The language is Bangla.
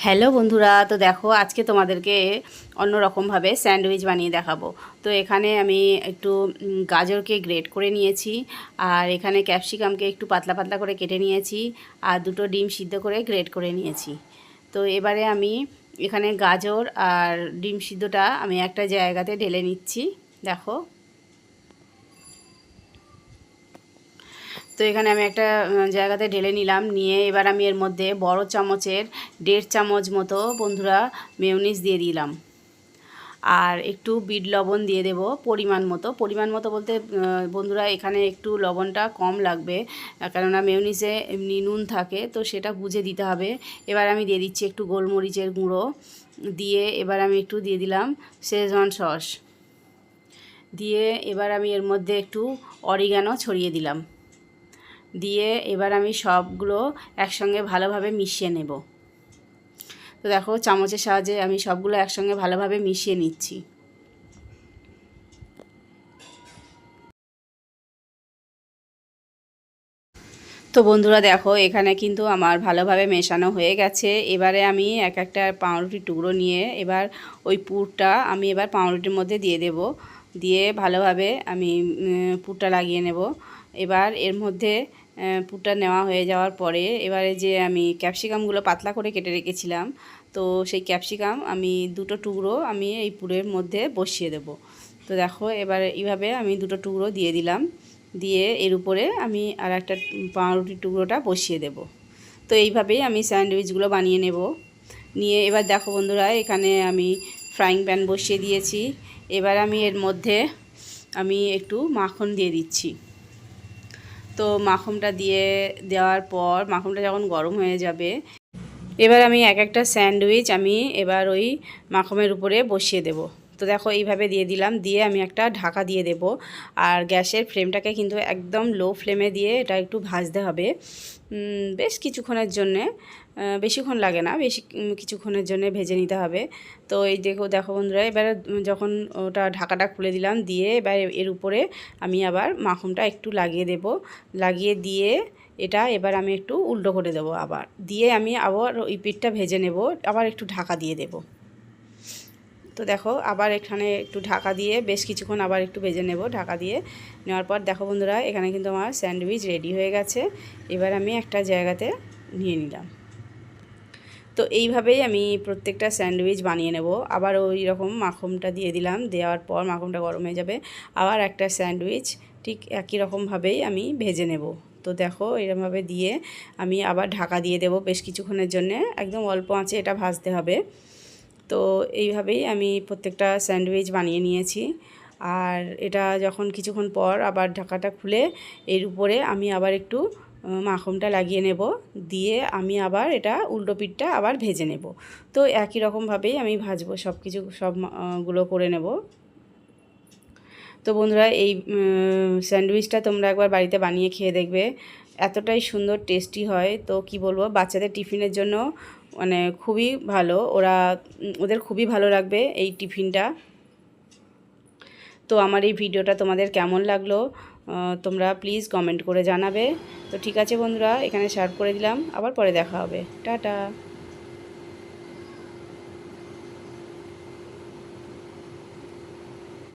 হ্যালো বন্ধুরা, তো দেখো আজকে তোমাদেরকে অন্য রকমভাবে স্যান্ডউইচ বানিয়ে দেখাবো। তো এখানে আমি একটু গাজরকে গ্রেট করে নিয়েছি, আর এখানে ক্যাপসিকামকে একটু পাতলা পাতলা করে কেটে নিয়েছি, আর দুটো ডিম সিদ্ধ করে গ্রেট করে নিয়েছি। তো এবারে আমি এখানে গাজর আর ডিম সিদ্ধটা আমি একটা জায়গাতে ঢেলে নিচ্ছি। দেখো, তো এখানে আমি একটা জায়গাতে ঢেলে নিলাম, নিয়ে এবার আমি এর মধ্যে বড় চামচের 1.5 চামচ মতো বন্ধুরা মেয়োনিজ দিয়ে দিলাম, আর একটু বিট লবণ দিয়ে দেব পরিমাণ মতো বলতে বন্ধুরা এখানে একটু লবণটা কম লাগবে, কেননা মেয়োনিজে এমনি নুন থাকে, তো সেটা বুঝে দিতে হবে। এবার আমি দিয়ে দিচ্ছি একটু গোলমরিচের গুঁড়ো, দিয়ে এবার আমি একটু দিয়ে দিলাম শেজওয়ান সস, দিয়ে এবার আমি এর মধ্যে একটু অরিগানো ছড়িয়ে দিলাম, দিয়ে এবার আমি সবগুলো একসঙ্গে ভালোভাবে মিশিয়ে নেব। তো দেখো, চামচের সাহায্যে আমি সবগুলো একসঙ্গে ভালোভাবে মিশিয়ে নিচ্ছি। তো বন্ধুরা দেখো, এখানে কিন্তু আমার ভালোভাবে মেশানো হয়ে গেছে। এবারে আমি একটা পাউরুটির টুকরো নিয়ে এবার ওই পুরটা আমি এবার পাউরুটির মধ্যে দিয়ে দেব, দিয়ে ভালোভাবে আমি পুরটা লাগিয়ে নেব। এবার এর মধ্যে পুরটা নেওয়া হয়ে যাওয়ার পরে এবারে যে আমি ক্যাপসিকামগুলো পাতলা করে কেটে রেখেছিলাম, তো সেই ক্যাপসিকাম আমি দুটো টুকরো আমি এই পুরের মধ্যে বসিয়ে দেব। তো দেখো, এবার এইভাবে আমি দুটো টুকরো দিয়ে দিলাম, দিয়ে এর উপরে আমি আর একটা পাউরুটির টুকরোটা বসিয়ে দেব। তো এইভাবেই আমি স্যান্ডউইচগুলো বানিয়ে নেব। নিয়ে এবার দেখো বন্ধুরা, এখানে আমি ফ্রাইং প্যান বসিয়ে দিয়েছি। এবার আমি এর মধ্যে আমি একটু মাখন দিয়ে দিচ্ছি। তো মাখনটা দিয়ে দেওয়ার পর মাখনটা যখন গরম হয়ে যাবে, এবার আমি একটা স্যান্ডউইচ আমি এবার ওই মাখনের উপরে বসিয়ে দেব। তো দেখো, এইভাবে দিয়ে দিলাম, দিয়ে আমি একটা ঢাকা দিয়ে দেব। আর গ্যাসের ফ্লেমটাকে কিন্তু একদম লো ফ্লেমে দিয়ে এটা একটু ভাজতে হবে বেশ কিছুক্ষণের জন্যে, বেশিক্ষণ লাগে না, কিছুক্ষণের জন্য ভেজে নিতে হবে। তো এই দেখো দেখো বন্ধুরা, এবারে যখন ওটা ঢাকাটা খুলে দিলাম, দিয়ে এবার এর উপরে আমি আবার মাখনটা একটু লাগিয়ে দেব, লাগিয়ে দিয়ে এটা এবার আমি একটু উল্টো করে দেবো, আবার দিয়ে আমি আবার ওই পিঠটা ভেজে নেব, আবার একটু ঢাকা দিয়ে দেব। তো দেখো, আবার এখানে একটু ঢাকা দিয়ে বেশ কিছুক্ষণ আবার একটু ভেজে নেব। ঢাকা দিয়ে নেওয়ার পর দেখো বন্ধুরা, এখানে কিন্তু আমার স্যান্ডউইচ রেডি হয়ে গেছে। এবার আমি একটা জায়গাতে নিয়ে নিলাম। তো এইভাবেই আমি প্রত্যেকটা স্যান্ডউইচ বানিয়ে নেব। আবার ওই রকম মাখনটা দিয়ে দিলাম, দেওয়ার পর মাখনটা গরম হয়ে যাবে, আবার একটা স্যান্ডউইচ ঠিক একই রকমভাবেই আমি ভেজে নেব। তো দেখো, এরকমভাবে দিয়ে আমি আবার ঢাকা দিয়ে দেব বেশ কিছুক্ষণের জন্য, একদম অল্প আঁচে এটা ভাজতে হবে। তো এইভাবেই আমি প্রত্যেকটা স্যান্ডউইচ বানিয়ে নিয়েছি। আর এটা যখন কিছুক্ষণ পর আবার ঢাকাটা খুলে এর উপরে আমি আবার একটু মাখনটা লাগিয়ে নেব, দিয়ে আমি আবার এটা উল্টো পিঠটা আবার ভেজে নেব। তো একই রকমভাবেই আমি ভাজবো, সবগুলো করে নেব। তো বন্ধুরা, এই স্যান্ডউইচটা তোমরা একবার বাড়িতে বানিয়ে খেয়ে দেখবে, এতটাই সুন্দর টেস্টি হয়। তো কি বলবো, বাচ্চাদের টিফিনের জন্য মানে খুবই ভালো, ওদের খুবই ভালো লাগবে এই টিফিনটা। তো আমার এই ভিডিওটা তোমাদের কেমন লাগলো তোমরা প্লিজ কমেন্ট করে জানাবে। তো ঠিক আছে বন্ধুরা, এখানে শেয়ার করে দিলাম, আবার পরে দেখা হবে। টাটা।